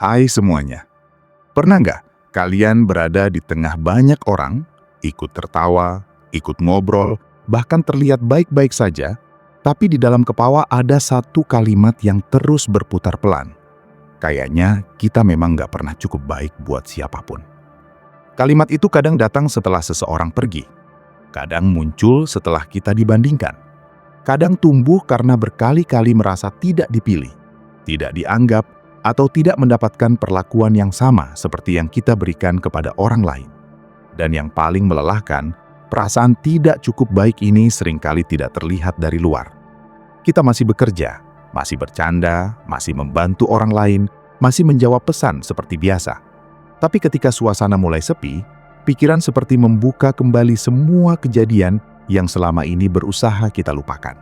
Hai semuanya, pernah nggak kalian berada di tengah banyak orang, ikut tertawa, ikut ngobrol, bahkan terlihat baik-baik saja, tapi di dalam kepala ada satu kalimat yang terus berputar pelan. Kayaknya kita memang nggak pernah cukup baik buat siapapun. Kalimat itu kadang datang setelah seseorang pergi, kadang muncul setelah kita dibandingkan, kadang tumbuh karena berkali-kali merasa tidak dipilih, tidak dianggap, atau tidak mendapatkan perlakuan yang sama seperti yang kita berikan kepada orang lain. Dan yang paling melelahkan, perasaan tidak cukup baik ini seringkali tidak terlihat dari luar. Kita masih bekerja, masih bercanda, masih membantu orang lain, masih menjawab pesan seperti biasa. Tapi ketika suasana mulai sepi, pikiran seperti membuka kembali semua kejadian yang selama ini berusaha kita lupakan.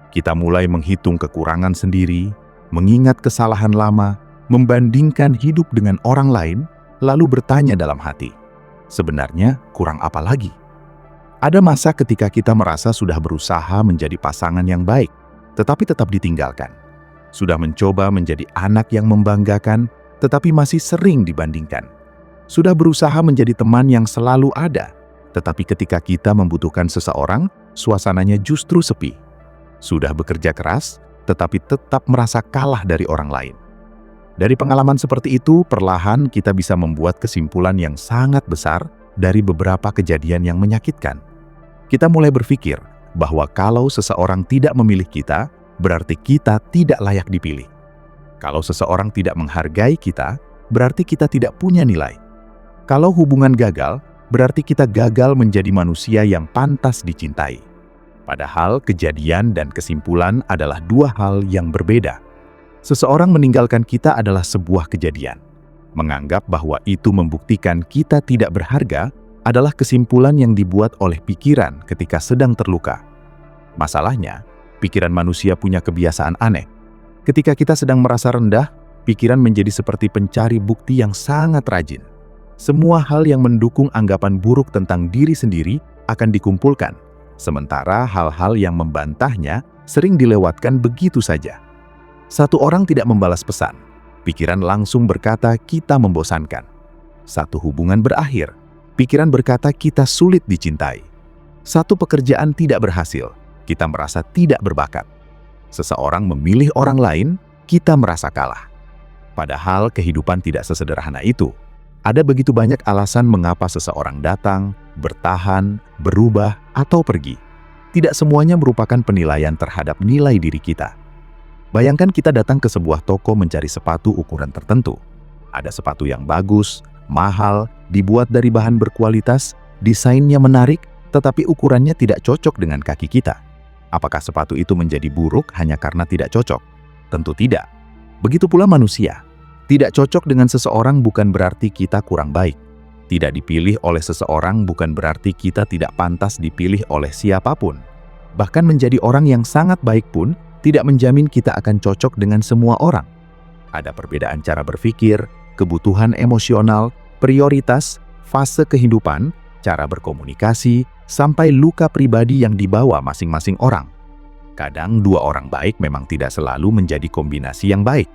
Kita mulai menghitung kekurangan sendiri, mengingat kesalahan lama, membandingkan hidup dengan orang lain, lalu bertanya dalam hati, sebenarnya kurang apa lagi? Ada masa ketika kita merasa sudah berusaha menjadi pasangan yang baik, tetapi tetap ditinggalkan. Sudah mencoba menjadi anak yang membanggakan, tetapi masih sering dibandingkan. Sudah berusaha menjadi teman yang selalu ada, tetapi ketika kita membutuhkan seseorang, suasananya justru sepi. Sudah bekerja keras, tetapi tetap merasa kalah dari orang lain. Dari pengalaman seperti itu, perlahan kita bisa membuat kesimpulan yang sangat besar dari beberapa kejadian yang menyakitkan. Kita mulai berpikir bahwa kalau seseorang tidak memilih kita, berarti kita tidak layak dipilih. Kalau seseorang tidak menghargai kita, berarti kita tidak punya nilai. Kalau hubungan gagal, berarti kita gagal menjadi manusia yang pantas dicintai. Padahal kejadian dan kesimpulan adalah dua hal yang berbeda. Seseorang meninggalkan kita adalah sebuah kejadian. Menganggap bahwa itu membuktikan kita tidak berharga adalah kesimpulan yang dibuat oleh pikiran ketika sedang terluka. Masalahnya, pikiran manusia punya kebiasaan aneh. Ketika kita sedang merasa rendah, pikiran menjadi seperti pencari bukti yang sangat rajin. Semua hal yang mendukung anggapan buruk tentang diri sendiri akan dikumpulkan. Sementara hal-hal yang membantahnya sering dilewatkan begitu saja. Satu orang tidak membalas pesan, pikiran langsung berkata kita membosankan. Satu hubungan berakhir, pikiran berkata kita sulit dicintai. Satu pekerjaan tidak berhasil, kita merasa tidak berbakat. Seseorang memilih orang lain, kita merasa kalah. Padahal kehidupan tidak sesederhana itu. Ada begitu banyak alasan mengapa seseorang datang, bertahan, berubah, atau pergi. Tidak semuanya merupakan penilaian terhadap nilai diri kita. Bayangkan kita datang ke sebuah toko mencari sepatu ukuran tertentu. Ada sepatu yang bagus, mahal, dibuat dari bahan berkualitas, desainnya menarik, tetapi ukurannya tidak cocok dengan kaki kita. Apakah sepatu itu menjadi buruk hanya karena tidak cocok? Tentu tidak. Begitu pula manusia. Tidak cocok dengan seseorang bukan berarti kita kurang baik. Tidak dipilih oleh seseorang bukan berarti kita tidak pantas dipilih oleh siapapun. Bahkan menjadi orang yang sangat baik pun tidak menjamin kita akan cocok dengan semua orang. Ada perbedaan cara berpikir, kebutuhan emosional, prioritas, fase kehidupan, cara berkomunikasi, sampai luka pribadi yang dibawa masing-masing orang. Kadang dua orang baik memang tidak selalu menjadi kombinasi yang baik.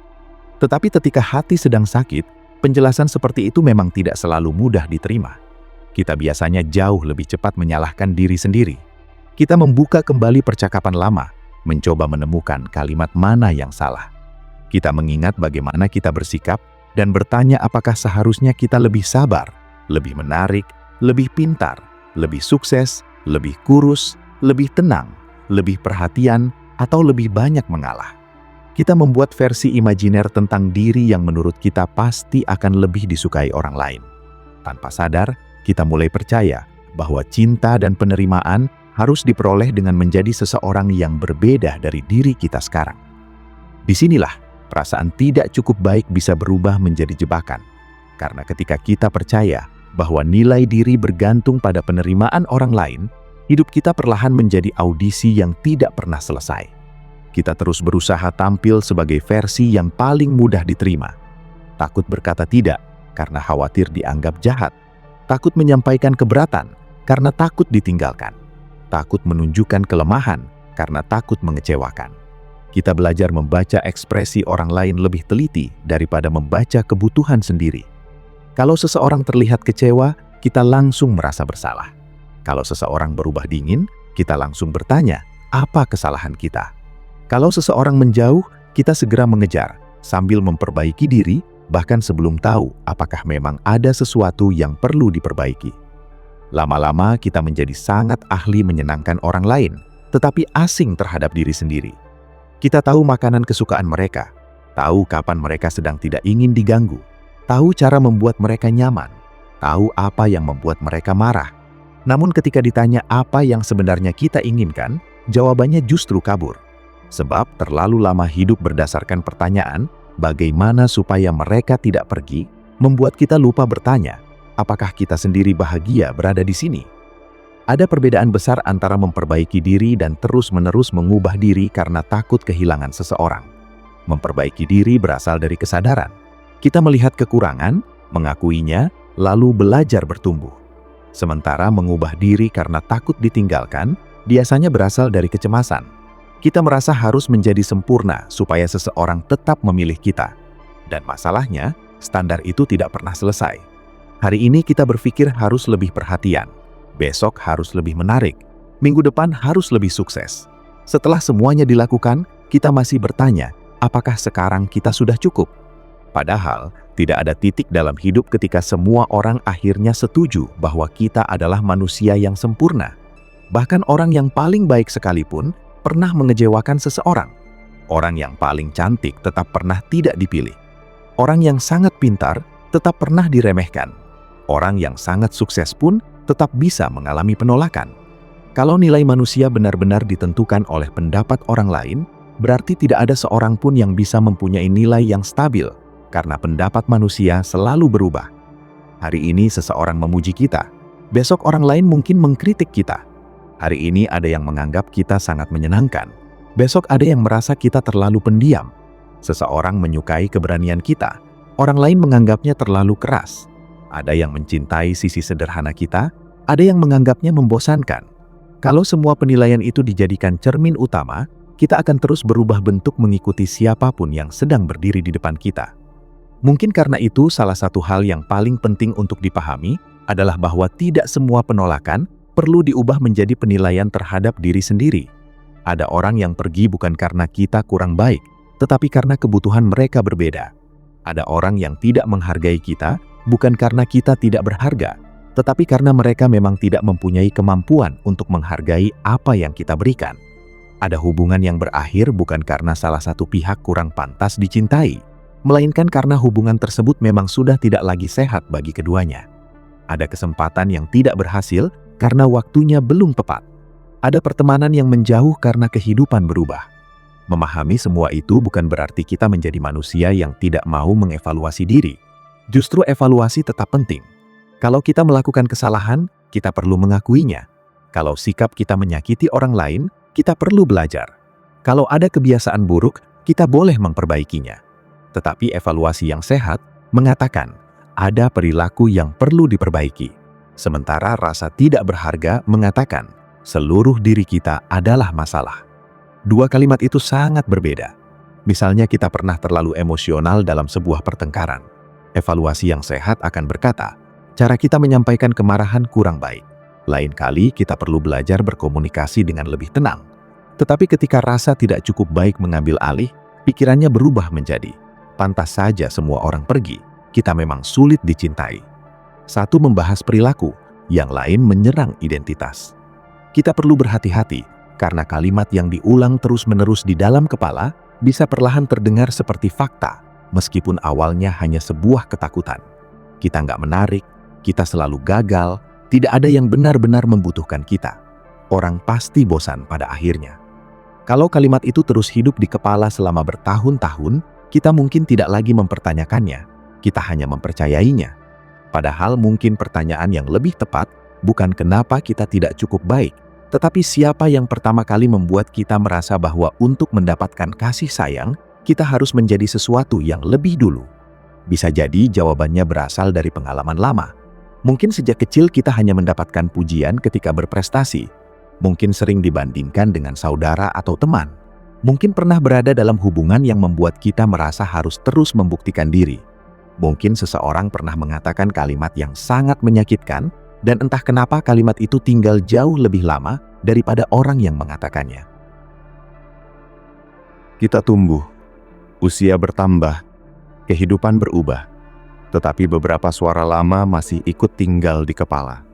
Tetapi ketika hati sedang sakit, penjelasan seperti itu memang tidak selalu mudah diterima. Kita biasanya jauh lebih cepat menyalahkan diri sendiri. Kita membuka kembali percakapan lama, mencoba menemukan kalimat mana yang salah. Kita mengingat bagaimana kita bersikap dan bertanya apakah seharusnya kita lebih sabar, lebih menarik, lebih pintar, lebih sukses, lebih kurus, lebih tenang, lebih perhatian, atau lebih banyak mengalah. Kita membuat versi imajiner tentang diri yang menurut kita pasti akan lebih disukai orang lain. Tanpa sadar, kita mulai percaya bahwa cinta dan penerimaan harus diperoleh dengan menjadi seseorang yang berbeda dari diri kita sekarang. Disinilah perasaan tidak cukup baik bisa berubah menjadi jebakan. Karena ketika kita percaya bahwa nilai diri bergantung pada penerimaan orang lain, hidup kita perlahan menjadi audisi yang tidak pernah selesai. Kita terus berusaha tampil sebagai versi yang paling mudah diterima. Takut berkata tidak karena khawatir dianggap jahat. Takut menyampaikan keberatan karena takut ditinggalkan. Takut menunjukkan kelemahan karena takut mengecewakan. Kita belajar membaca ekspresi orang lain lebih teliti daripada membaca kebutuhan sendiri. Kalau seseorang terlihat kecewa, kita langsung merasa bersalah. Kalau seseorang berubah dingin, kita langsung bertanya, apa kesalahan kita? Kalau seseorang menjauh, kita segera mengejar, sambil memperbaiki diri, bahkan sebelum tahu apakah memang ada sesuatu yang perlu diperbaiki. Lama-lama kita menjadi sangat ahli menyenangkan orang lain, tetapi asing terhadap diri sendiri. Kita tahu makanan kesukaan mereka, tahu kapan mereka sedang tidak ingin diganggu, tahu cara membuat mereka nyaman, tahu apa yang membuat mereka marah. Namun ketika ditanya apa yang sebenarnya kita inginkan, jawabannya justru kabur. Sebab terlalu lama hidup berdasarkan pertanyaan, bagaimana supaya mereka tidak pergi, membuat kita lupa bertanya, apakah kita sendiri bahagia berada di sini? Ada perbedaan besar antara memperbaiki diri dan terus-menerus mengubah diri karena takut kehilangan seseorang. Memperbaiki diri berasal dari kesadaran. Kita melihat kekurangan, mengakuinya, lalu belajar bertumbuh. Sementara mengubah diri karena takut ditinggalkan, biasanya berasal dari kecemasan. Kita merasa harus menjadi sempurna supaya seseorang tetap memilih kita. Dan masalahnya, standar itu tidak pernah selesai. Hari ini kita berpikir harus lebih perhatian. Besok harus lebih menarik, minggu depan harus lebih sukses. Setelah semuanya dilakukan, kita masih bertanya, apakah sekarang kita sudah cukup? Padahal, tidak ada titik dalam hidup ketika semua orang akhirnya setuju bahwa kita adalah manusia yang sempurna. Bahkan orang yang paling baik sekalipun pernah mengecewakan seseorang. Orang yang paling cantik tetap pernah tidak dipilih. Orang yang sangat pintar tetap pernah diremehkan. Orang yang sangat sukses pun tetap bisa mengalami penolakan. Kalau nilai manusia benar-benar ditentukan oleh pendapat orang lain, berarti tidak ada seorang pun yang bisa mempunyai nilai yang stabil, karena pendapat manusia selalu berubah. Hari ini seseorang memuji kita, besok orang lain mungkin mengkritik kita. Hari ini ada yang menganggap kita sangat menyenangkan, besok ada yang merasa kita terlalu pendiam. Seseorang menyukai keberanian kita, orang lain menganggapnya terlalu keras. Ada yang mencintai sisi sederhana kita, ada yang menganggapnya membosankan. Kalau semua penilaian itu dijadikan cermin utama, kita akan terus berubah bentuk mengikuti siapapun yang sedang berdiri di depan kita. Mungkin karena itu salah satu hal yang paling penting untuk dipahami adalah bahwa tidak semua penolakan perlu diubah menjadi penilaian terhadap diri sendiri. Ada orang yang pergi bukan karena kita kurang baik, tetapi karena kebutuhan mereka berbeda. Ada orang yang tidak menghargai kita, bukan karena kita tidak berharga, tetapi karena mereka memang tidak mempunyai kemampuan untuk menghargai apa yang kita berikan. Ada hubungan yang berakhir bukan karena salah satu pihak kurang pantas dicintai, melainkan karena hubungan tersebut memang sudah tidak lagi sehat bagi keduanya. Ada kesempatan yang tidak berhasil karena waktunya belum tepat. Ada pertemanan yang menjauh karena kehidupan berubah. Memahami semua itu bukan berarti kita menjadi manusia yang tidak mau mengevaluasi diri. Justru evaluasi tetap penting. Kalau kita melakukan kesalahan, kita perlu mengakuinya. Kalau sikap kita menyakiti orang lain, kita perlu belajar. Kalau ada kebiasaan buruk, kita boleh memperbaikinya. Tetapi evaluasi yang sehat mengatakan ada perilaku yang perlu diperbaiki. Sementara rasa tidak berharga mengatakan seluruh diri kita adalah masalah. Dua kalimat itu sangat berbeda. Misalnya kita pernah terlalu emosional dalam sebuah pertengkaran. Evaluasi yang sehat akan berkata, cara kita menyampaikan kemarahan kurang baik. Lain kali kita perlu belajar berkomunikasi dengan lebih tenang. Tetapi ketika rasa tidak cukup baik mengambil alih, pikirannya berubah menjadi, pantas saja semua orang pergi, kita memang sulit dicintai. Satu membahas perilaku, yang lain menyerang identitas. Kita perlu berhati-hati, karena kalimat yang diulang terus-menerus di dalam kepala bisa perlahan terdengar seperti fakta, meskipun awalnya hanya sebuah ketakutan. Kita nggak menarik, kita selalu gagal, tidak ada yang benar-benar membutuhkan kita. Orang pasti bosan pada akhirnya. Kalau kalimat itu terus hidup di kepala selama bertahun-tahun, kita mungkin tidak lagi mempertanyakannya, kita hanya mempercayainya. Padahal mungkin pertanyaan yang lebih tepat bukan kenapa kita tidak cukup baik, tetapi siapa yang pertama kali membuat kita merasa bahwa untuk mendapatkan kasih sayang, kita harus menjadi sesuatu yang lebih dulu. Bisa jadi jawabannya berasal dari pengalaman lama. Mungkin sejak kecil kita hanya mendapatkan pujian ketika berprestasi. Mungkin sering dibandingkan dengan saudara atau teman. Mungkin pernah berada dalam hubungan yang membuat kita merasa harus terus membuktikan diri. Mungkin seseorang pernah mengatakan kalimat yang sangat menyakitkan, dan entah kenapa kalimat itu tinggal jauh lebih lama daripada orang yang mengatakannya. Kita tumbuh, usia bertambah, kehidupan berubah, tetapi beberapa suara lama masih ikut tinggal di kepala.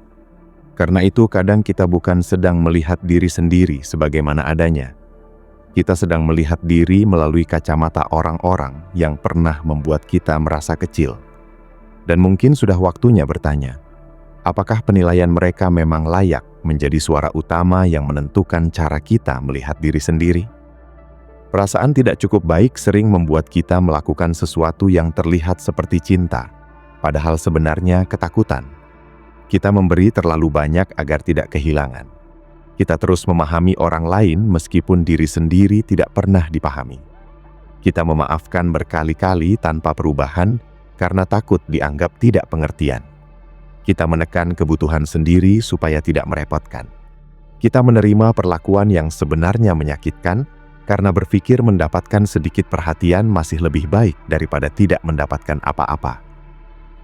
Karena itu kadang kita bukan sedang melihat diri sendiri sebagaimana adanya. Kita sedang melihat diri melalui kacamata orang-orang yang pernah membuat kita merasa kecil. Dan mungkin sudah waktunya bertanya, apakah penilaian mereka memang layak menjadi suara utama yang menentukan cara kita melihat diri sendiri? Perasaan tidak cukup baik sering membuat kita melakukan sesuatu yang terlihat seperti cinta, padahal sebenarnya ketakutan. Kita memberi terlalu banyak agar tidak kehilangan. Kita terus memahami orang lain meskipun diri sendiri tidak pernah dipahami. Kita memaafkan berkali-kali tanpa perubahan karena takut dianggap tidak pengertian. Kita menekan kebutuhan sendiri supaya tidak merepotkan. Kita menerima perlakuan yang sebenarnya menyakitkan karena berpikir mendapatkan sedikit perhatian masih lebih baik daripada tidak mendapatkan apa-apa.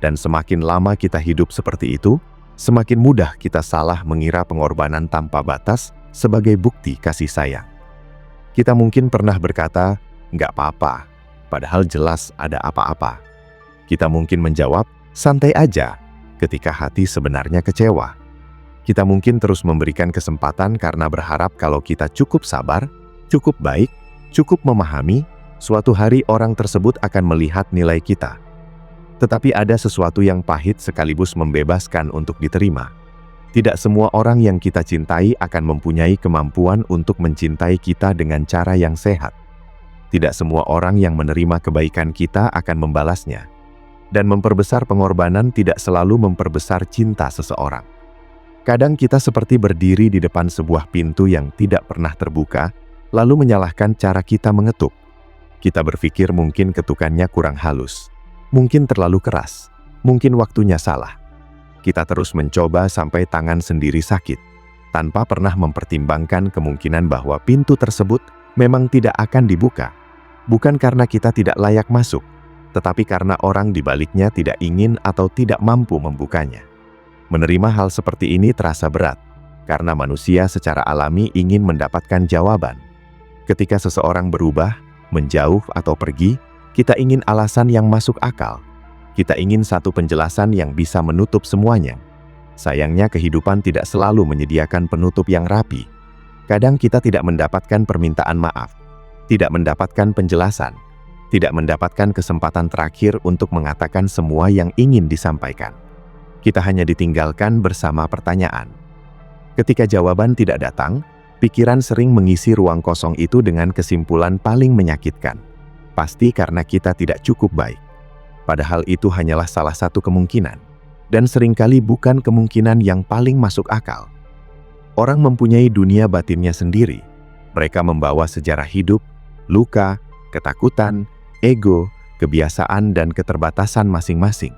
Dan semakin lama kita hidup seperti itu, semakin mudah kita salah mengira pengorbanan tanpa batas sebagai bukti kasih sayang. Kita mungkin pernah berkata, "Nggak apa-apa," padahal jelas ada apa-apa. Kita mungkin menjawab, "Santai aja," ketika hati sebenarnya kecewa. Kita mungkin terus memberikan kesempatan karena berharap kalau kita cukup sabar, cukup baik, cukup memahami, suatu hari orang tersebut akan melihat nilai kita. Tetapi ada sesuatu yang pahit sekaligus membebaskan untuk diterima. Tidak semua orang yang kita cintai akan mempunyai kemampuan untuk mencintai kita dengan cara yang sehat. Tidak semua orang yang menerima kebaikan kita akan membalasnya. Dan memperbesar pengorbanan tidak selalu memperbesar cinta seseorang. Kadang kita seperti berdiri di depan sebuah pintu yang tidak pernah terbuka, lalu menyalahkan cara kita mengetuk. Kita berpikir mungkin ketukannya kurang halus. Mungkin terlalu keras, mungkin waktunya salah. Kita terus mencoba sampai tangan sendiri sakit, tanpa pernah mempertimbangkan kemungkinan bahwa pintu tersebut memang tidak akan dibuka. Bukan karena kita tidak layak masuk, tetapi karena orang di baliknya tidak ingin atau tidak mampu membukanya. Menerima hal seperti ini terasa berat, karena manusia secara alami ingin mendapatkan jawaban. Ketika seseorang berubah, menjauh atau pergi, kita ingin alasan yang masuk akal. Kita ingin satu penjelasan yang bisa menutup semuanya. Sayangnya kehidupan tidak selalu menyediakan penutup yang rapi. Kadang kita tidak mendapatkan permintaan maaf, tidak mendapatkan penjelasan, tidak mendapatkan kesempatan terakhir untuk mengatakan semua yang ingin disampaikan. Kita hanya ditinggalkan bersama pertanyaan. Ketika jawaban tidak datang, pikiran sering mengisi ruang kosong itu dengan kesimpulan paling menyakitkan. Pasti karena kita tidak cukup baik. Padahal itu hanyalah salah satu kemungkinan, dan seringkali bukan kemungkinan yang paling masuk akal. Orang mempunyai dunia batinnya sendiri. Mereka membawa sejarah hidup, luka, ketakutan, ego, kebiasaan, dan keterbatasan masing-masing.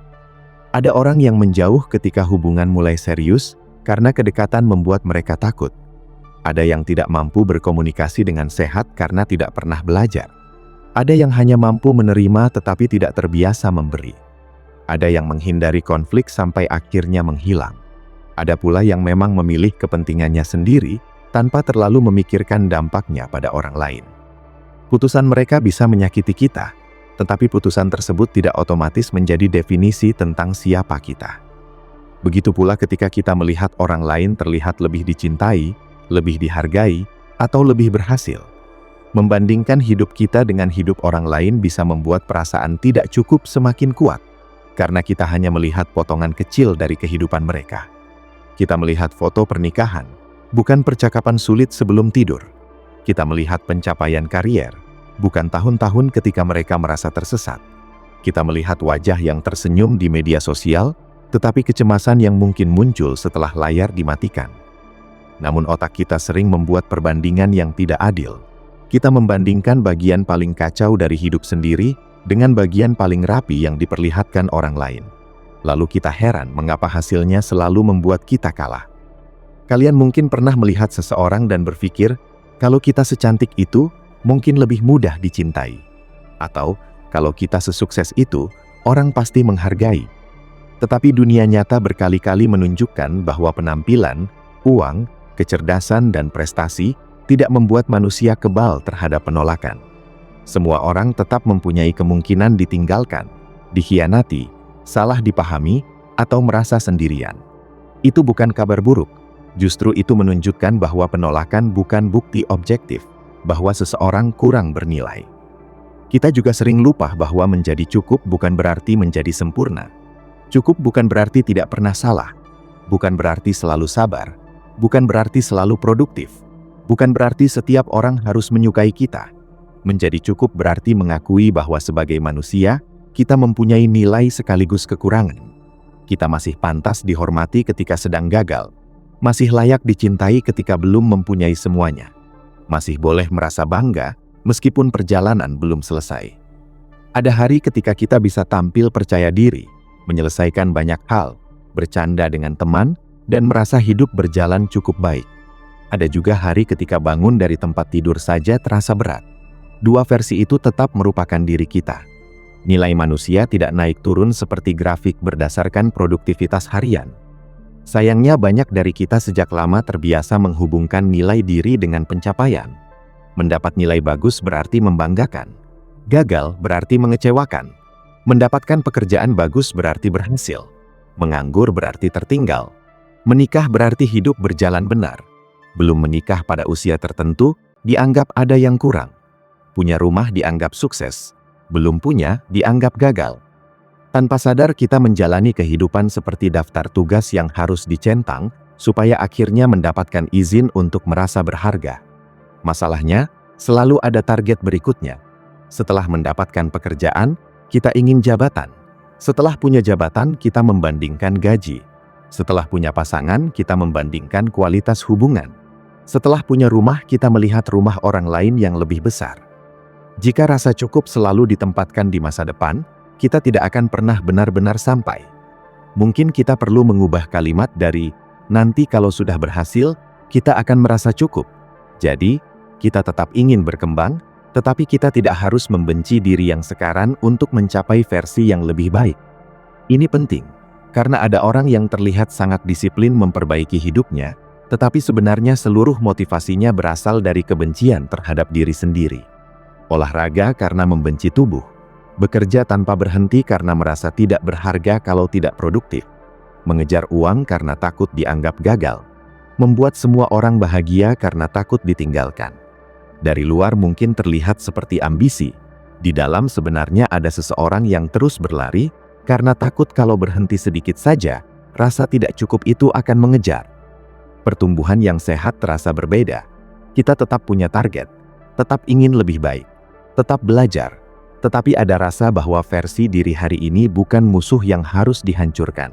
Ada orang yang menjauh ketika hubungan mulai serius karena kedekatan membuat mereka takut. Ada yang tidak mampu berkomunikasi dengan sehat karena tidak pernah belajar. Ada yang hanya mampu menerima tetapi tidak terbiasa memberi. Ada yang menghindari konflik sampai akhirnya menghilang. Ada pula yang memang memilih kepentingannya sendiri tanpa terlalu memikirkan dampaknya pada orang lain. Putusan mereka bisa menyakiti kita, tetapi putusan tersebut tidak otomatis menjadi definisi tentang siapa kita. Begitu pula ketika kita melihat orang lain terlihat lebih dicintai, lebih dihargai, atau lebih berhasil. Membandingkan hidup kita dengan hidup orang lain bisa membuat perasaan tidak cukup semakin kuat, karena kita hanya melihat potongan kecil dari kehidupan mereka. Kita melihat foto pernikahan, bukan percakapan sulit sebelum tidur. Kita melihat pencapaian karier, bukan tahun-tahun ketika mereka merasa tersesat. Kita melihat wajah yang tersenyum di media sosial, tetapi kecemasan yang mungkin muncul setelah layar dimatikan. Namun otak kita sering membuat perbandingan yang tidak adil. Kita membandingkan bagian paling kacau dari hidup sendiri dengan bagian paling rapi yang diperlihatkan orang lain. Lalu kita heran mengapa hasilnya selalu membuat kita kalah. Kalian mungkin pernah melihat seseorang dan berpikir, kalau kita secantik itu, mungkin lebih mudah dicintai. Atau, kalau kita sesukses itu, orang pasti menghargai. Tetapi dunia nyata berkali-kali menunjukkan bahwa penampilan, uang, kecerdasan, dan prestasi tidak membuat manusia kebal terhadap penolakan. Semua orang tetap mempunyai kemungkinan ditinggalkan, dikhianati, salah dipahami, atau merasa sendirian. Itu bukan kabar buruk. Justru itu menunjukkan bahwa penolakan bukan bukti objektif bahwa seseorang kurang bernilai. Kita juga sering lupa bahwa menjadi cukup bukan berarti menjadi sempurna. Cukup bukan berarti tidak pernah salah. Bukan berarti selalu sabar. Bukan berarti selalu produktif. Bukan berarti setiap orang harus menyukai kita. Menjadi cukup berarti mengakui bahwa sebagai manusia, kita mempunyai nilai sekaligus kekurangan. Kita masih pantas dihormati ketika sedang gagal. Masih layak dicintai ketika belum mempunyai semuanya. Masih boleh merasa bangga meskipun perjalanan belum selesai. Ada hari ketika kita bisa tampil percaya diri, menyelesaikan banyak hal, bercanda dengan teman, dan merasa hidup berjalan cukup baik. Ada juga hari ketika bangun dari tempat tidur saja terasa berat. Dua versi itu tetap merupakan diri kita. Nilai manusia tidak naik turun seperti grafik berdasarkan produktivitas harian. Sayangnya banyak dari kita sejak lama terbiasa menghubungkan nilai diri dengan pencapaian. Mendapat nilai bagus berarti membanggakan. Gagal berarti mengecewakan. Mendapatkan pekerjaan bagus berarti berhasil. Menganggur berarti tertinggal. Menikah berarti hidup berjalan benar. Belum menikah pada usia tertentu dianggap ada yang kurang. Punya rumah dianggap sukses. Belum punya dianggap gagal. Tanpa sadar kita menjalani kehidupan seperti daftar tugas yang harus dicentang supaya akhirnya mendapatkan izin untuk merasa berharga. Masalahnya, selalu ada target berikutnya. Setelah mendapatkan pekerjaan, kita ingin jabatan. Setelah punya jabatan, kita membandingkan gaji. Setelah punya pasangan, kita membandingkan kualitas hubungan. Setelah punya rumah, kita melihat rumah orang lain yang lebih besar. Jika rasa cukup selalu ditempatkan di masa depan, kita tidak akan pernah benar-benar sampai. Mungkin kita perlu mengubah kalimat dari "nanti kalau sudah berhasil, kita akan merasa cukup." Jadi, kita tetap ingin berkembang, tetapi kita tidak harus membenci diri yang sekarang untuk mencapai versi yang lebih baik. Ini penting, karena ada orang yang terlihat sangat disiplin memperbaiki hidupnya, tetapi sebenarnya seluruh motivasinya berasal dari kebencian terhadap diri sendiri. Olahraga karena membenci tubuh. Bekerja tanpa berhenti karena merasa tidak berharga kalau tidak produktif. Mengejar uang karena takut dianggap gagal. Membuat semua orang bahagia karena takut ditinggalkan. Dari luar mungkin terlihat seperti ambisi. Di dalam sebenarnya ada seseorang yang terus berlari karena takut kalau berhenti sedikit saja, rasa tidak cukup itu akan mengejar. Pertumbuhan yang sehat terasa berbeda. Kita tetap punya target, tetap ingin lebih baik, tetap belajar. Tetapi ada rasa bahwa versi diri hari ini bukan musuh yang harus dihancurkan.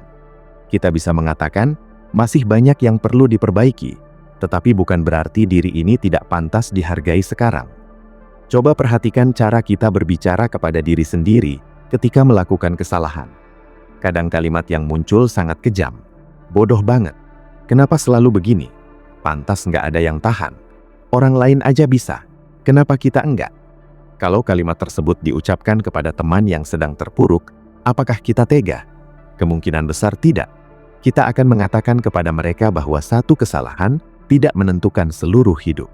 Kita bisa mengatakan, masih banyak yang perlu diperbaiki, tetapi bukan berarti diri ini tidak pantas dihargai sekarang. Coba perhatikan cara kita berbicara kepada diri sendiri ketika melakukan kesalahan. Kadang kalimat yang muncul sangat kejam. Bodoh banget. Kenapa selalu begini? Pantas nggak ada yang tahan. Orang lain aja bisa. Kenapa kita enggak? Kalau kalimat tersebut diucapkan kepada teman yang sedang terpuruk, apakah kita tega? Kemungkinan besar tidak. Kita akan mengatakan kepada mereka bahwa satu kesalahan tidak menentukan seluruh hidup.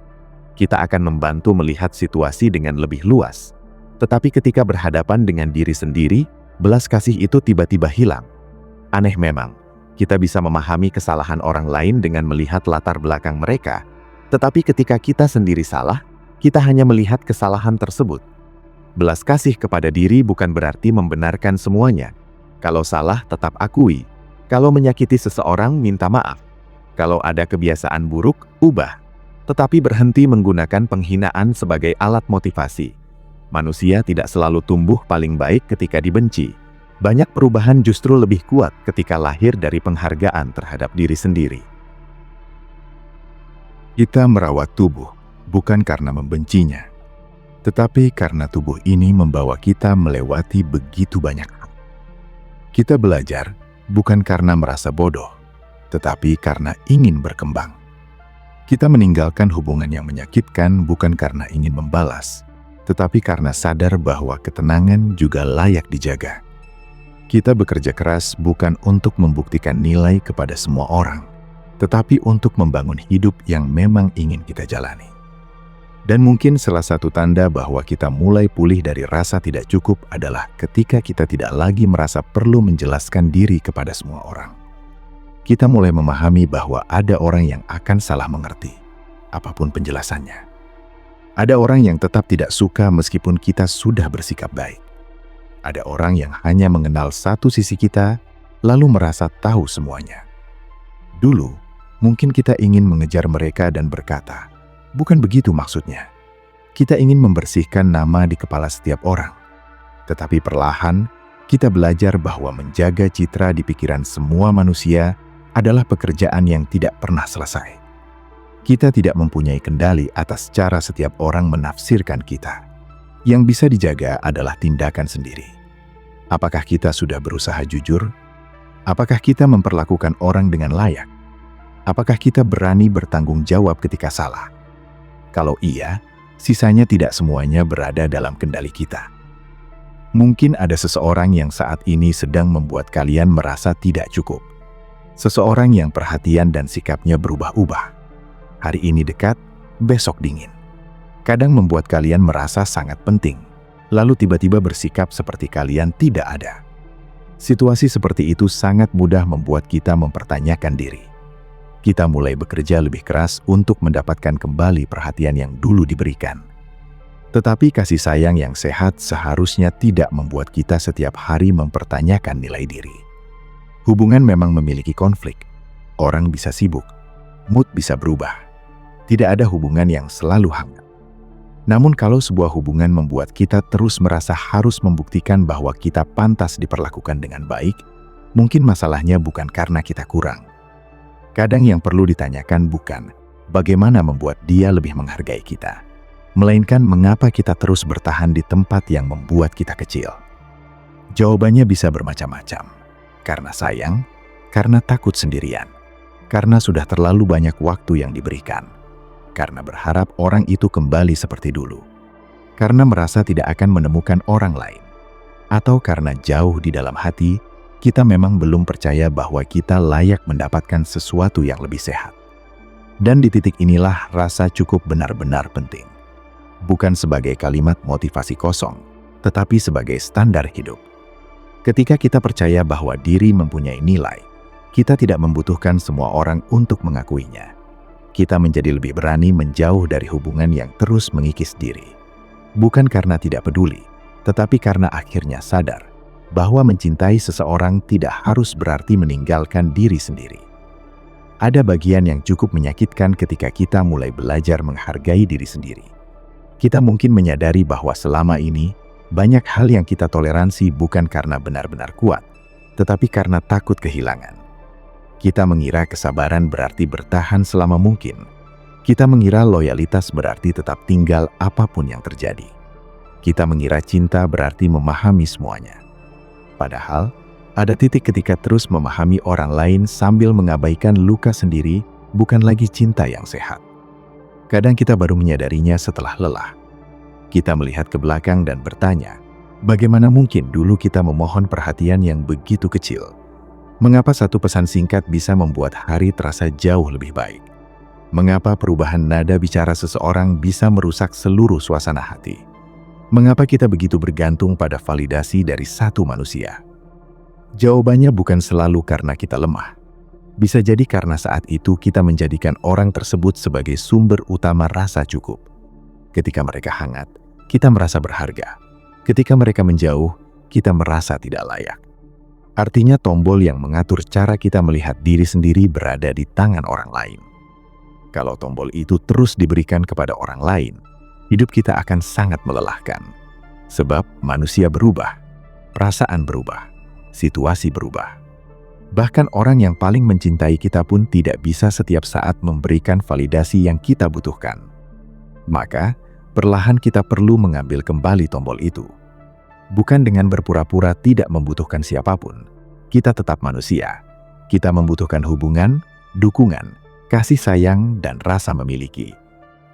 Kita akan membantu melihat situasi dengan lebih luas. Tetapi ketika berhadapan dengan diri sendiri, belas kasih itu tiba-tiba hilang. Aneh memang, kita bisa memahami kesalahan orang lain dengan melihat latar belakang mereka, tetapi ketika kita sendiri salah, kita hanya melihat kesalahan tersebut. Belas kasih kepada diri bukan berarti membenarkan semuanya. Kalau salah, tetap akui. Kalau menyakiti seseorang, minta maaf. Kalau ada kebiasaan buruk, ubah. Tetapi berhenti menggunakan penghinaan sebagai alat motivasi. Manusia tidak selalu tumbuh paling baik ketika dibenci. Banyak perubahan justru lebih kuat ketika lahir dari penghargaan terhadap diri sendiri. Kita merawat tubuh bukan karena membencinya, tetapi karena tubuh ini membawa kita melewati begitu banyak hal. Kita belajar bukan karena merasa bodoh, tetapi karena ingin berkembang. Kita meninggalkan hubungan yang menyakitkan bukan karena ingin membalas, tetapi karena sadar bahwa ketenangan juga layak dijaga. Kita bekerja keras bukan untuk membuktikan nilai kepada semua orang, tetapi untuk membangun hidup yang memang ingin kita jalani. Dan mungkin salah satu tanda bahwa kita mulai pulih dari rasa tidak cukup adalah ketika kita tidak lagi merasa perlu menjelaskan diri kepada semua orang. Kita mulai memahami bahwa ada orang yang akan salah mengerti, apapun penjelasannya. Ada orang yang tetap tidak suka meskipun kita sudah bersikap baik. Ada orang yang hanya mengenal satu sisi kita, lalu merasa tahu semuanya. Dulu, mungkin kita ingin mengejar mereka dan berkata, "Bukan begitu maksudnya." Kita ingin membersihkan nama di kepala setiap orang. Tetapi perlahan, kita belajar bahwa menjaga citra di pikiran semua manusia adalah pekerjaan yang tidak pernah selesai. Kita tidak mempunyai kendali atas cara setiap orang menafsirkan kita. Yang bisa dijaga adalah tindakan sendiri. Apakah kita sudah berusaha jujur? Apakah kita memperlakukan orang dengan layak? Apakah kita berani bertanggung jawab ketika salah? Kalau iya, sisanya tidak semuanya berada dalam kendali kita. Mungkin ada seseorang yang saat ini sedang membuat kalian merasa tidak cukup. Seseorang yang perhatian dan sikapnya berubah-ubah. Hari ini dekat, besok dingin. Kadang membuat kalian merasa sangat penting, lalu tiba-tiba bersikap seperti kalian tidak ada. Situasi seperti itu sangat mudah membuat kita mempertanyakan diri. Kita mulai bekerja lebih keras untuk mendapatkan kembali perhatian yang dulu diberikan. Tetapi kasih sayang yang sehat seharusnya tidak membuat kita setiap hari mempertanyakan nilai diri. Hubungan memang memiliki konflik. Orang bisa sibuk, mood bisa berubah. Tidak ada hubungan yang selalu hangat. Namun kalau sebuah hubungan membuat kita terus merasa harus membuktikan bahwa kita pantas diperlakukan dengan baik, mungkin masalahnya bukan karena kita kurang. Kadang yang perlu ditanyakan bukan bagaimana membuat dia lebih menghargai kita, melainkan mengapa kita terus bertahan di tempat yang membuat kita kecil. Jawabannya bisa bermacam-macam. Karena sayang, karena takut sendirian, karena sudah terlalu banyak waktu yang diberikan, karena berharap orang itu kembali seperti dulu, karena merasa tidak akan menemukan orang lain, atau karena jauh di dalam hati, kita memang belum percaya bahwa kita layak mendapatkan sesuatu yang lebih sehat. Dan di titik inilah rasa cukup benar-benar penting. Bukan sebagai kalimat motivasi kosong, tetapi sebagai standar hidup. Ketika kita percaya bahwa diri mempunyai nilai, kita tidak membutuhkan semua orang untuk mengakuinya. Kita menjadi lebih berani menjauh dari hubungan yang terus mengikis diri. Bukan karena tidak peduli, tetapi karena akhirnya sadar bahwa mencintai seseorang tidak harus berarti meninggalkan diri sendiri. Ada bagian yang cukup menyakitkan ketika kita mulai belajar menghargai diri sendiri. Kita mungkin menyadari bahwa selama ini, banyak hal yang kita toleransi bukan karena benar-benar kuat, tetapi karena takut kehilangan. Kita mengira kesabaran berarti bertahan selama mungkin. Kita mengira loyalitas berarti tetap tinggal apapun yang terjadi. Kita mengira cinta berarti memahami semuanya. Padahal, ada titik ketika terus memahami orang lain sambil mengabaikan luka sendiri bukan lagi cinta yang sehat. Kadang kita baru menyadarinya setelah lelah. Kita melihat ke belakang dan bertanya, bagaimana mungkin dulu kita memohon perhatian yang begitu kecil? Mengapa satu pesan singkat bisa membuat hari terasa jauh lebih baik? Mengapa perubahan nada bicara seseorang bisa merusak seluruh suasana hati? Mengapa kita begitu bergantung pada validasi dari satu manusia? Jawabannya bukan selalu karena kita lemah. Bisa jadi karena saat itu kita menjadikan orang tersebut sebagai sumber utama rasa cukup. Ketika mereka hangat, kita merasa berharga. Ketika mereka menjauh, kita merasa tidak layak. Artinya tombol yang mengatur cara kita melihat diri sendiri berada di tangan orang lain. Kalau tombol itu terus diberikan kepada orang lain, hidup kita akan sangat melelahkan. Sebab manusia berubah, perasaan berubah, situasi berubah. Bahkan orang yang paling mencintai kita pun tidak bisa setiap saat memberikan validasi yang kita butuhkan. Maka, perlahan kita perlu mengambil kembali tombol itu. Bukan dengan berpura-pura tidak membutuhkan siapapun. Kita tetap manusia. Kita membutuhkan hubungan, dukungan, kasih sayang, dan rasa memiliki.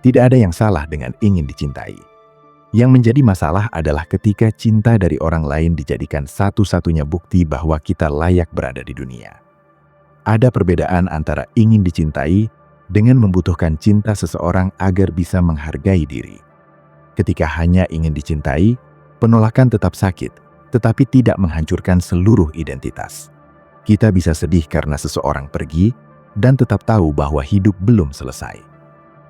Tidak ada yang salah dengan ingin dicintai. Yang menjadi masalah adalah ketika cinta dari orang lain dijadikan satu-satunya bukti bahwa kita layak berada di dunia. Ada perbedaan antara ingin dicintai dengan membutuhkan cinta seseorang agar bisa menghargai diri. Ketika hanya ingin dicintai, penolakan tetap sakit, tetapi tidak menghancurkan seluruh identitas. Kita bisa sedih karena seseorang pergi dan tetap tahu bahwa hidup belum selesai.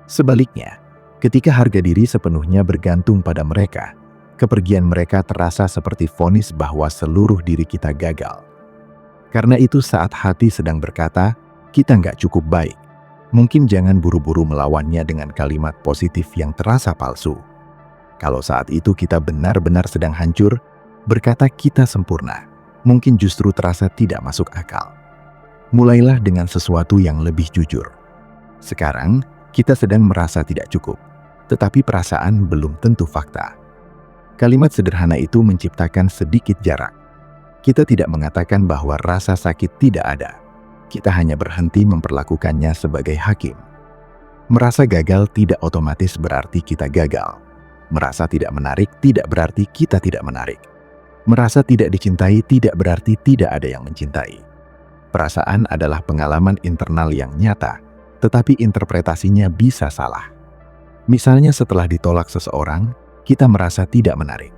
Sebaliknya, ketika harga diri sepenuhnya bergantung pada mereka, kepergian mereka terasa seperti vonis bahwa seluruh diri kita gagal. Karena itu saat hati sedang berkata, kita nggak cukup baik, mungkin jangan buru-buru melawannya dengan kalimat positif yang terasa palsu. Kalau saat itu kita benar-benar sedang hancur, berkata kita sempurna, mungkin justru terasa tidak masuk akal. Mulailah dengan sesuatu yang lebih jujur. Sekarang, kita sedang merasa tidak cukup, tetapi perasaan belum tentu fakta. Kalimat sederhana itu menciptakan sedikit jarak. Kita tidak mengatakan bahwa rasa sakit tidak ada. Kita hanya berhenti memperlakukannya sebagai hakim. Merasa gagal tidak otomatis berarti kita gagal. Merasa tidak menarik tidak berarti kita tidak menarik. Merasa tidak dicintai tidak berarti tidak ada yang mencintai. Perasaan adalah pengalaman internal yang nyata, tetapi interpretasinya bisa salah. Misalnya setelah ditolak seseorang, kita merasa tidak menarik.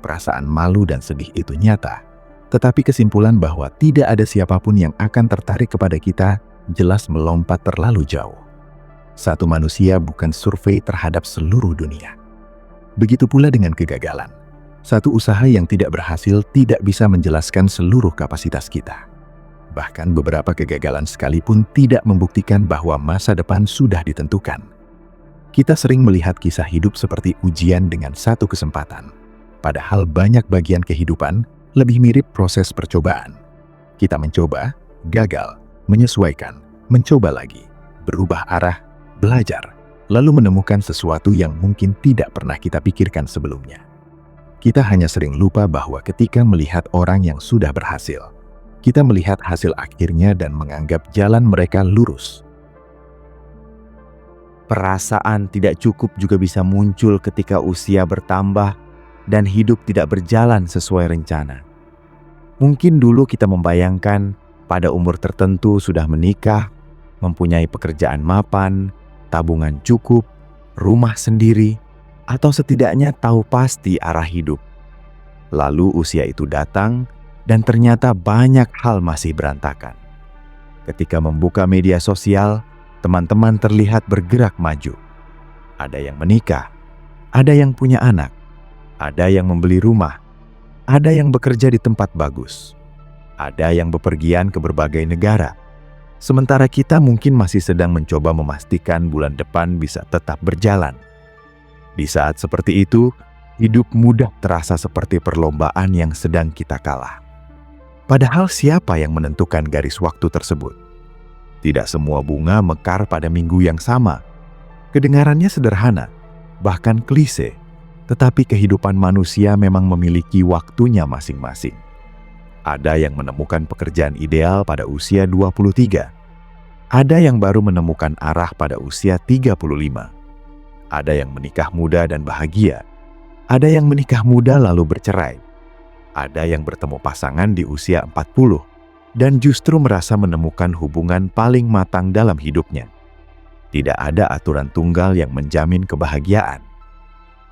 Perasaan malu dan sedih itu nyata, tetapi kesimpulan bahwa tidak ada siapapun yang akan tertarik kepada kita jelas melompat terlalu jauh. Satu manusia bukan survei terhadap seluruh dunia. Begitu pula dengan kegagalan. Satu usaha yang tidak berhasil tidak bisa menjelaskan seluruh kapasitas kita. Bahkan beberapa kegagalan sekalipun tidak membuktikan bahwa masa depan sudah ditentukan. Kita sering melihat kisah hidup seperti ujian dengan satu kesempatan. Padahal banyak bagian kehidupan lebih mirip proses percobaan. Kita mencoba, gagal, menyesuaikan, mencoba lagi, berubah arah, belajar, lalu menemukan sesuatu yang mungkin tidak pernah kita pikirkan sebelumnya. Kita hanya sering lupa bahwa ketika melihat orang yang sudah berhasil, kita melihat hasil akhirnya dan menganggap jalan mereka lurus. Perasaan tidak cukup juga bisa muncul ketika usia bertambah dan hidup tidak berjalan sesuai rencana. Mungkin dulu kita membayangkan pada umur tertentu sudah menikah, mempunyai pekerjaan mapan, tabungan cukup, rumah sendiri, atau setidaknya tahu pasti arah hidup. Lalu usia itu datang dan ternyata banyak hal masih berantakan. Ketika membuka media sosial, teman-teman terlihat bergerak maju. Ada yang menikah, ada yang punya anak, ada yang membeli rumah, ada yang bekerja di tempat bagus, ada yang bepergian ke berbagai negara. Sementara kita mungkin masih sedang mencoba memastikan bulan depan bisa tetap berjalan. Di saat seperti itu, hidup mudah terasa seperti perlombaan yang sedang kita kalah. Padahal siapa yang menentukan garis waktu tersebut? Tidak semua bunga mekar pada minggu yang sama. Kedengarannya sederhana, bahkan klise, tetapi kehidupan manusia memang memiliki waktunya masing-masing. Ada yang menemukan pekerjaan ideal pada usia 23. Ada yang baru menemukan arah pada usia 35. Ada yang menikah muda dan bahagia. Ada yang menikah muda lalu bercerai. Ada yang bertemu pasangan di usia 40 dan justru merasa menemukan hubungan paling matang dalam hidupnya. Tidak ada aturan tunggal yang menjamin kebahagiaan.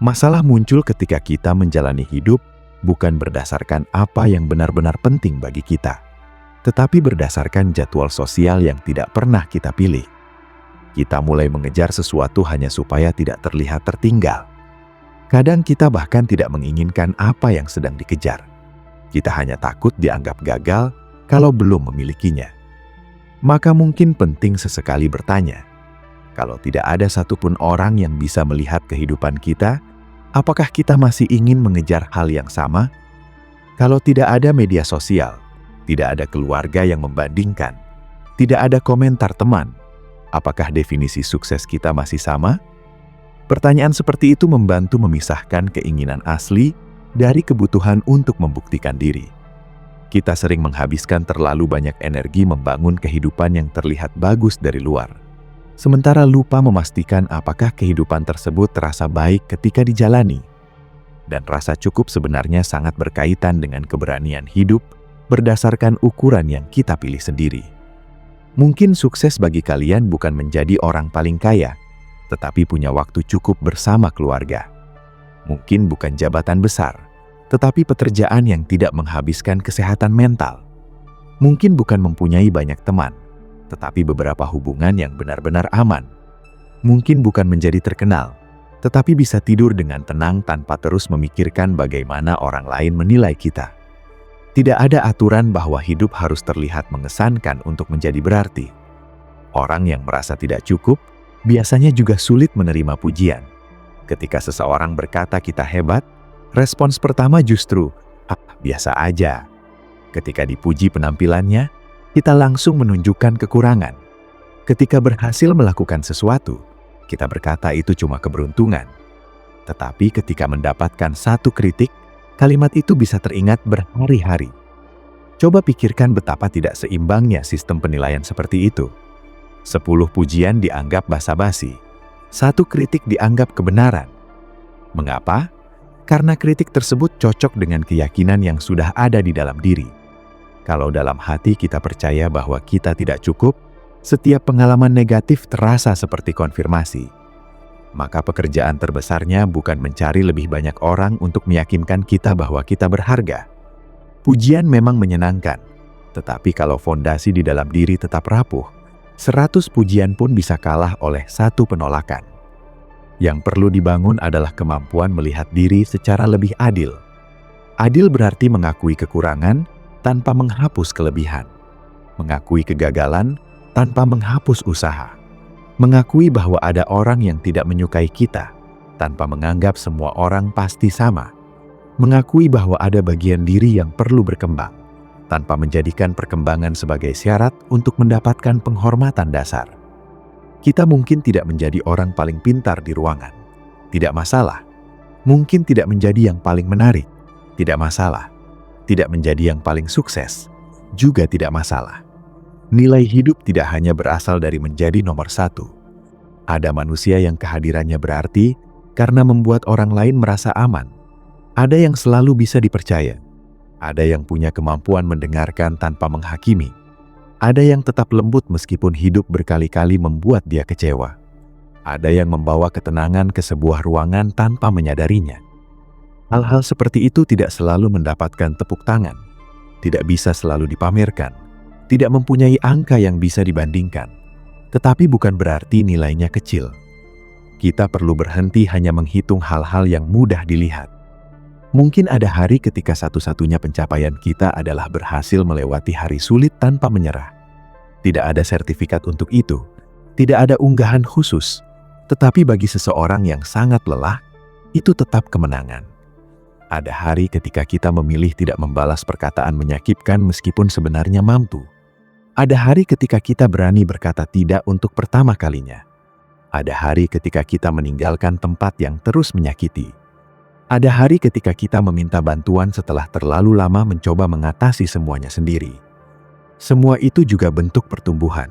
Masalah muncul ketika kita menjalani hidup bukan berdasarkan apa yang benar-benar penting bagi kita, tetapi berdasarkan jadwal sosial yang tidak pernah kita pilih. Kita mulai mengejar sesuatu hanya supaya tidak terlihat tertinggal. Kadang kita bahkan tidak menginginkan apa yang sedang dikejar. Kita hanya takut dianggap gagal kalau belum memilikinya. Maka mungkin penting sesekali bertanya, kalau tidak ada satupun orang yang bisa melihat kehidupan kita, apakah kita masih ingin mengejar hal yang sama? Kalau tidak ada media sosial, tidak ada keluarga yang membandingkan, tidak ada komentar teman, apakah definisi sukses kita masih sama? Pertanyaan seperti itu membantu memisahkan keinginan asli dari kebutuhan untuk membuktikan diri. Kita sering menghabiskan terlalu banyak energi membangun kehidupan yang terlihat bagus dari luar, sementara lupa memastikan apakah kehidupan tersebut terasa baik ketika dijalani. Dan rasa cukup sebenarnya sangat berkaitan dengan keberanian hidup berdasarkan ukuran yang kita pilih sendiri. Mungkin sukses bagi kalian bukan menjadi orang paling kaya, tetapi punya waktu cukup bersama keluarga. Mungkin bukan jabatan besar, tetapi pekerjaan yang tidak menghabiskan kesehatan mental. Mungkin bukan mempunyai banyak teman, tetapi beberapa hubungan yang benar-benar aman. Mungkin bukan menjadi terkenal, tetapi bisa tidur dengan tenang tanpa terus memikirkan bagaimana orang lain menilai kita. Tidak ada aturan bahwa hidup harus terlihat mengesankan untuk menjadi berarti. Orang yang merasa tidak cukup biasanya juga sulit menerima pujian. Ketika seseorang berkata kita hebat, respons pertama justru, biasa aja. Ketika dipuji penampilannya, kita langsung menunjukkan kekurangan. Ketika berhasil melakukan sesuatu, kita berkata itu cuma keberuntungan. Tetapi ketika mendapatkan satu kritik, kalimat itu bisa teringat berhari-hari. Coba pikirkan betapa tidak seimbangnya sistem penilaian seperti itu. 10 pujian dianggap basa-basi, 1 kritik dianggap kebenaran. Mengapa? Karena kritik tersebut cocok dengan keyakinan yang sudah ada di dalam diri. Kalau dalam hati kita percaya bahwa kita tidak cukup, setiap pengalaman negatif terasa seperti konfirmasi. Maka pekerjaan terbesarnya bukan mencari lebih banyak orang untuk meyakinkan kita bahwa kita berharga. Pujian memang menyenangkan, tetapi kalau fondasi di dalam diri tetap rapuh, 100 pujian pun bisa kalah oleh 1 penolakan. Yang perlu dibangun adalah kemampuan melihat diri secara lebih adil. Adil berarti mengakui kekurangan tanpa menghapus kelebihan. Mengakui kegagalan tanpa menghapus usaha. Mengakui bahwa ada orang yang tidak menyukai kita tanpa menganggap semua orang pasti sama. Mengakui bahwa ada bagian diri yang perlu berkembang tanpa menjadikan perkembangan sebagai syarat untuk mendapatkan penghormatan dasar. Kita mungkin tidak menjadi orang paling pintar di ruangan. Tidak masalah. Mungkin tidak menjadi yang paling menarik. Tidak masalah. Tidak menjadi yang paling sukses. Juga tidak masalah. Nilai hidup tidak hanya berasal dari menjadi nomor 1. Ada manusia yang kehadirannya berarti karena membuat orang lain merasa aman. Ada yang selalu bisa dipercaya. Ada yang punya kemampuan mendengarkan tanpa menghakimi. Ada yang tetap lembut meskipun hidup berkali-kali membuat dia kecewa. Ada yang membawa ketenangan ke sebuah ruangan tanpa menyadarinya. Hal-hal seperti itu tidak selalu mendapatkan tepuk tangan, tidak bisa selalu dipamerkan, tidak mempunyai angka yang bisa dibandingkan, tetapi bukan berarti nilainya kecil. Kita perlu berhenti hanya menghitung hal-hal yang mudah dilihat. Mungkin ada hari ketika satu-satunya pencapaian kita adalah berhasil melewati hari sulit tanpa menyerah. Tidak ada sertifikat untuk itu, tidak ada unggahan khusus, tetapi bagi seseorang yang sangat lelah, itu tetap kemenangan. Ada hari ketika kita memilih tidak membalas perkataan menyakitkan meskipun sebenarnya mampu. Ada hari ketika kita berani berkata tidak untuk pertama kalinya. Ada hari ketika kita meninggalkan tempat yang terus menyakiti. Ada hari ketika kita meminta bantuan setelah terlalu lama mencoba mengatasi semuanya sendiri. Semua itu juga bentuk pertumbuhan.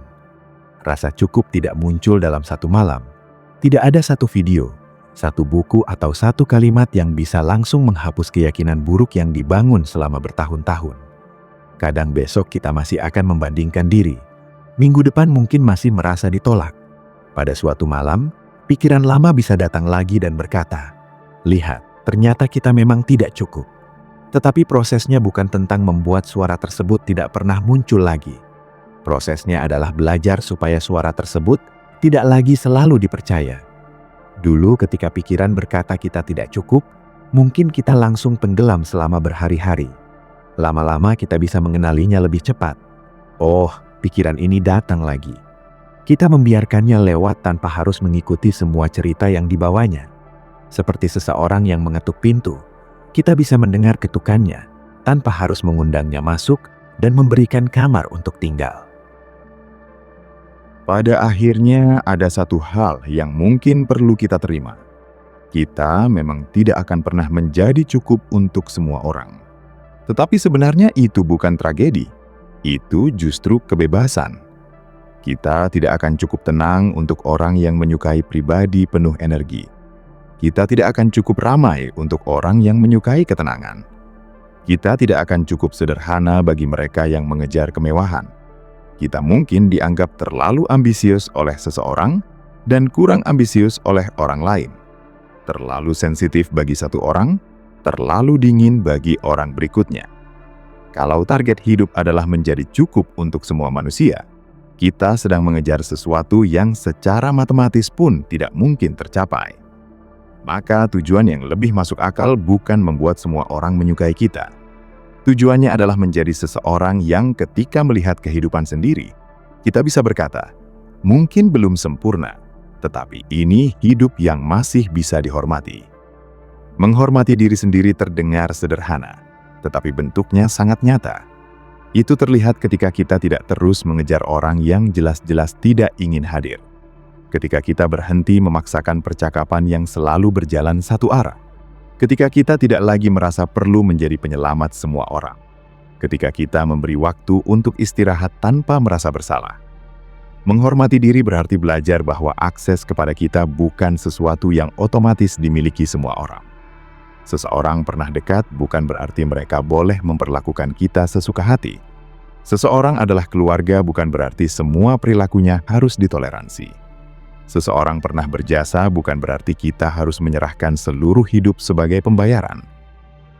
Rasa cukup tidak muncul dalam satu malam. Tidak ada satu video, satu buku atau satu kalimat yang bisa langsung menghapus keyakinan buruk yang dibangun selama bertahun-tahun. Kadang besok kita masih akan membandingkan diri. Minggu depan mungkin masih merasa ditolak. Pada suatu malam, pikiran lama bisa datang lagi dan berkata, "Lihat, ternyata kita memang tidak cukup." Tetapi prosesnya bukan tentang membuat suara tersebut tidak pernah muncul lagi. Prosesnya adalah belajar supaya suara tersebut tidak lagi selalu dipercaya. Dulu ketika pikiran berkata kita tidak cukup, mungkin kita langsung tenggelam selama berhari-hari. Lama-lama kita bisa mengenalinya lebih cepat. Oh, pikiran ini datang lagi. Kita membiarkannya lewat tanpa harus mengikuti semua cerita yang dibawanya. Seperti seseorang yang mengetuk pintu, kita bisa mendengar ketukannya tanpa harus mengundangnya masuk dan memberikan kamar untuk tinggal. Pada akhirnya ada satu hal yang mungkin perlu kita terima. Kita memang tidak akan pernah menjadi cukup untuk semua orang. Tetapi sebenarnya itu bukan tragedi. Itu justru kebebasan. Kita tidak akan cukup tenang untuk orang yang menyukai pribadi penuh energi. Kita tidak akan cukup ramai untuk orang yang menyukai ketenangan. Kita tidak akan cukup sederhana bagi mereka yang mengejar kemewahan. Kita mungkin dianggap terlalu ambisius oleh seseorang dan kurang ambisius oleh orang lain. Terlalu sensitif bagi satu orang, terlalu dingin bagi orang berikutnya. Kalau target hidup adalah menjadi cukup untuk semua manusia, kita sedang mengejar sesuatu yang secara matematis pun tidak mungkin tercapai. Maka tujuan yang lebih masuk akal bukan membuat semua orang menyukai kita. Tujuannya adalah menjadi seseorang yang ketika melihat kehidupan sendiri, kita bisa berkata, mungkin belum sempurna, tetapi ini hidup yang masih bisa dihormati. Menghormati diri sendiri terdengar sederhana, tetapi bentuknya sangat nyata. Itu terlihat ketika kita tidak terus mengejar orang yang jelas-jelas tidak ingin hadir. Ketika kita berhenti memaksakan percakapan yang selalu berjalan satu arah. Ketika kita tidak lagi merasa perlu menjadi penyelamat semua orang. Ketika kita memberi waktu untuk istirahat tanpa merasa bersalah. Menghormati diri berarti belajar bahwa akses kepada kita bukan sesuatu yang otomatis dimiliki semua orang. Seseorang pernah dekat bukan berarti mereka boleh memperlakukan kita sesuka hati. Seseorang adalah keluarga bukan berarti semua perilakunya harus ditoleransi. Seseorang pernah berjasa bukan berarti kita harus menyerahkan seluruh hidup sebagai pembayaran.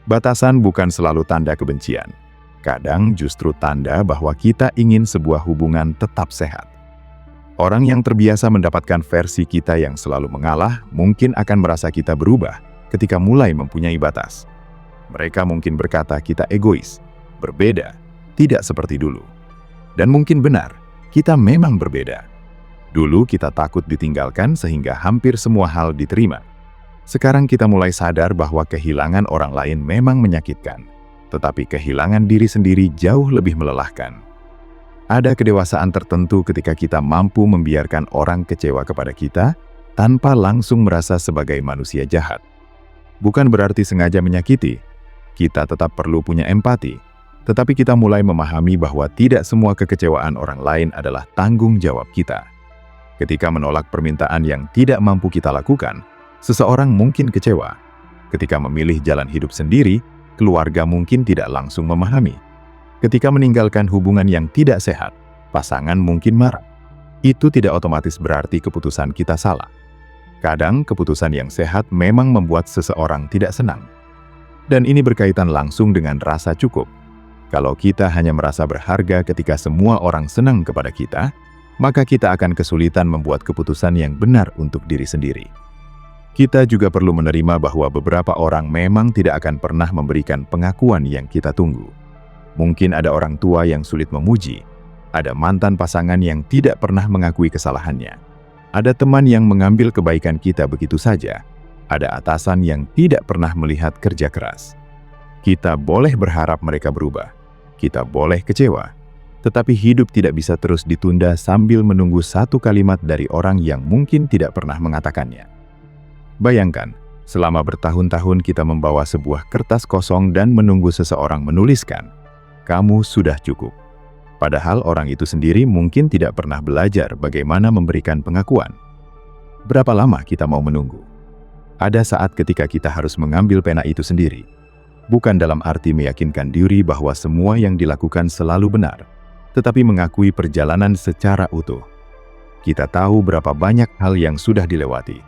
Batasan bukan selalu tanda kebencian. Kadang justru tanda bahwa kita ingin sebuah hubungan tetap sehat. Orang yang terbiasa mendapatkan versi kita yang selalu mengalah mungkin akan merasa kita berubah ketika mulai mempunyai batas. Mereka mungkin berkata kita egois, berbeda, tidak seperti dulu. Dan mungkin benar, kita memang berbeda. Dulu kita takut ditinggalkan sehingga hampir semua hal diterima. Sekarang kita mulai sadar bahwa kehilangan orang lain memang menyakitkan, tetapi kehilangan diri sendiri jauh lebih melelahkan. Ada kedewasaan tertentu ketika kita mampu membiarkan orang kecewa kepada kita tanpa langsung merasa sebagai manusia jahat. Bukan berarti sengaja menyakiti, kita tetap perlu punya empati, tetapi kita mulai memahami bahwa tidak semua kekecewaan orang lain adalah tanggung jawab kita. Ketika menolak permintaan yang tidak mampu kita lakukan, seseorang mungkin kecewa. Ketika memilih jalan hidup sendiri, keluarga mungkin tidak langsung memahami. Ketika meninggalkan hubungan yang tidak sehat, pasangan mungkin marah. Itu tidak otomatis berarti keputusan kita salah. Kadang keputusan yang sehat memang membuat seseorang tidak senang. Dan ini berkaitan langsung dengan rasa cukup. Kalau kita hanya merasa berharga ketika semua orang senang kepada kita, maka kita akan kesulitan membuat keputusan yang benar untuk diri sendiri. Kita juga perlu menerima bahwa beberapa orang memang tidak akan pernah memberikan pengakuan yang kita tunggu. Mungkin ada orang tua yang sulit memuji, ada mantan pasangan yang tidak pernah mengakui kesalahannya. Ada teman yang mengambil kebaikan kita begitu saja. Ada atasan yang tidak pernah melihat kerja keras. Kita boleh berharap mereka berubah. Kita boleh kecewa. Tetapi hidup tidak bisa terus ditunda sambil menunggu satu kalimat dari orang yang mungkin tidak pernah mengatakannya. Bayangkan, selama bertahun-tahun kita membawa sebuah kertas kosong dan menunggu seseorang menuliskan, "Kamu sudah cukup." Padahal orang itu sendiri mungkin tidak pernah belajar bagaimana memberikan pengakuan. Berapa lama kita mau menunggu? Ada saat ketika kita harus mengambil pena itu sendiri. Bukan dalam arti meyakinkan diri bahwa semua yang dilakukan selalu benar, tetapi mengakui perjalanan secara utuh. Kita tahu berapa banyak hal yang sudah dilewati.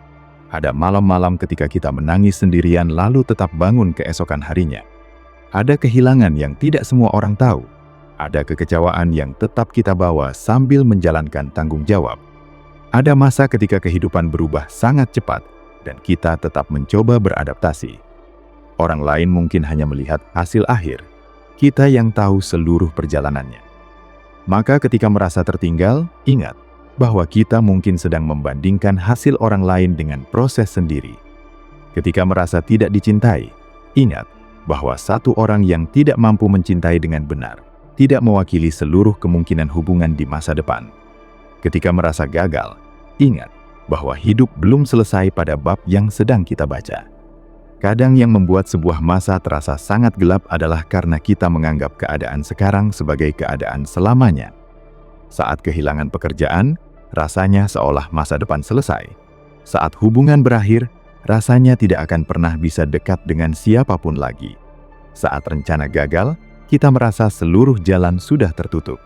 Ada malam-malam ketika kita menangis sendirian lalu tetap bangun keesokan harinya. Ada kehilangan yang tidak semua orang tahu. Ada kekecewaan yang tetap kita bawa sambil menjalankan tanggung jawab. Ada masa ketika kehidupan berubah sangat cepat dan kita tetap mencoba beradaptasi. Orang lain mungkin hanya melihat hasil akhir. Kita yang tahu seluruh perjalanannya. Maka ketika merasa tertinggal, ingat bahwa kita mungkin sedang membandingkan hasil orang lain dengan proses sendiri. Ketika merasa tidak dicintai, ingat bahwa satu orang yang tidak mampu mencintai dengan benar tidak mewakili seluruh kemungkinan hubungan di masa depan. Ketika merasa gagal, ingat bahwa hidup belum selesai pada bab yang sedang kita baca. Kadang yang membuat sebuah masa terasa sangat gelap adalah karena kita menganggap keadaan sekarang sebagai keadaan selamanya. Saat kehilangan pekerjaan, rasanya seolah masa depan selesai. Saat hubungan berakhir, rasanya tidak akan pernah bisa dekat dengan siapapun lagi. Saat rencana gagal, kita merasa seluruh jalan sudah tertutup.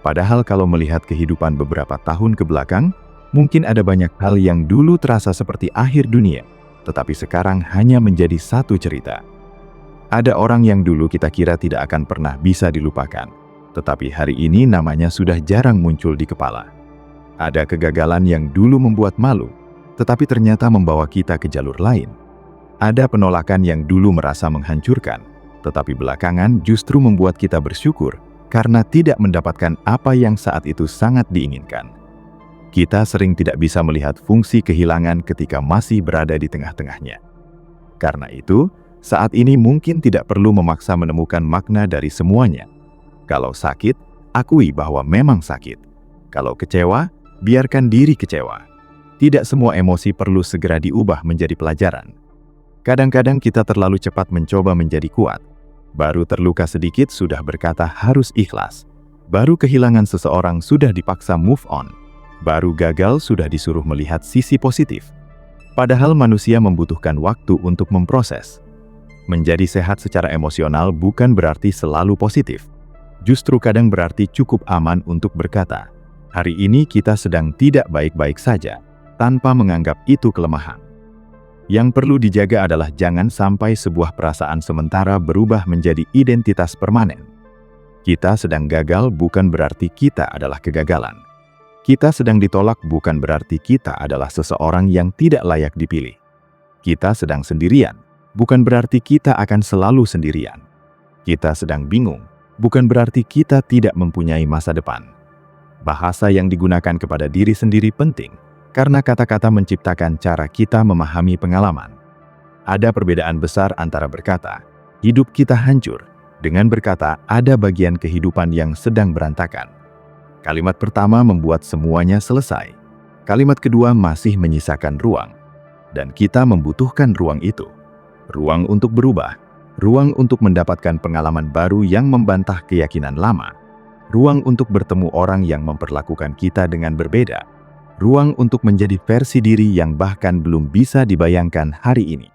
Padahal kalau melihat kehidupan beberapa tahun ke belakang, mungkin ada banyak hal yang dulu terasa seperti akhir dunia, tetapi sekarang hanya menjadi satu cerita. Ada orang yang dulu kita kira tidak akan pernah bisa dilupakan, tetapi hari ini namanya sudah jarang muncul di kepala. Ada kegagalan yang dulu membuat malu, tetapi ternyata membawa kita ke jalur lain. Ada penolakan yang dulu merasa menghancurkan, tetapi belakangan justru membuat kita bersyukur karena tidak mendapatkan apa yang saat itu sangat diinginkan. Kita sering tidak bisa melihat fungsi kehilangan ketika masih berada di tengah-tengahnya. Karena itu, saat ini mungkin tidak perlu memaksa menemukan makna dari semuanya. Kalau sakit, akui bahwa memang sakit. Kalau kecewa, biarkan diri kecewa. Tidak semua emosi perlu segera diubah menjadi pelajaran. Kadang-kadang kita terlalu cepat mencoba menjadi kuat. Baru terluka sedikit sudah berkata harus ikhlas. Baru kehilangan seseorang sudah dipaksa move on. Baru gagal sudah disuruh melihat sisi positif. Padahal manusia membutuhkan waktu untuk memproses. Menjadi sehat secara emosional bukan berarti selalu positif. Justru kadang berarti cukup aman untuk berkata, hari ini kita sedang tidak baik-baik saja, tanpa menganggap itu kelemahan. Yang perlu dijaga adalah jangan sampai sebuah perasaan sementara berubah menjadi identitas permanen. Kita sedang gagal bukan berarti kita adalah kegagalan. Kita sedang ditolak bukan berarti kita adalah seseorang yang tidak layak dipilih. Kita sedang sendirian, bukan berarti kita akan selalu sendirian. Kita sedang bingung, bukan berarti kita tidak mempunyai masa depan. Bahasa yang digunakan kepada diri sendiri penting, karena kata-kata menciptakan cara kita memahami pengalaman. Ada perbedaan besar antara berkata, hidup kita hancur, dengan berkata ada bagian kehidupan yang sedang berantakan. Kalimat pertama membuat semuanya selesai. Kalimat kedua masih menyisakan ruang. Dan kita membutuhkan ruang itu. Ruang untuk berubah, ruang untuk mendapatkan pengalaman baru yang membantah keyakinan lama, ruang untuk bertemu orang yang memperlakukan kita dengan berbeda, ruang untuk menjadi versi diri yang bahkan belum bisa dibayangkan hari ini.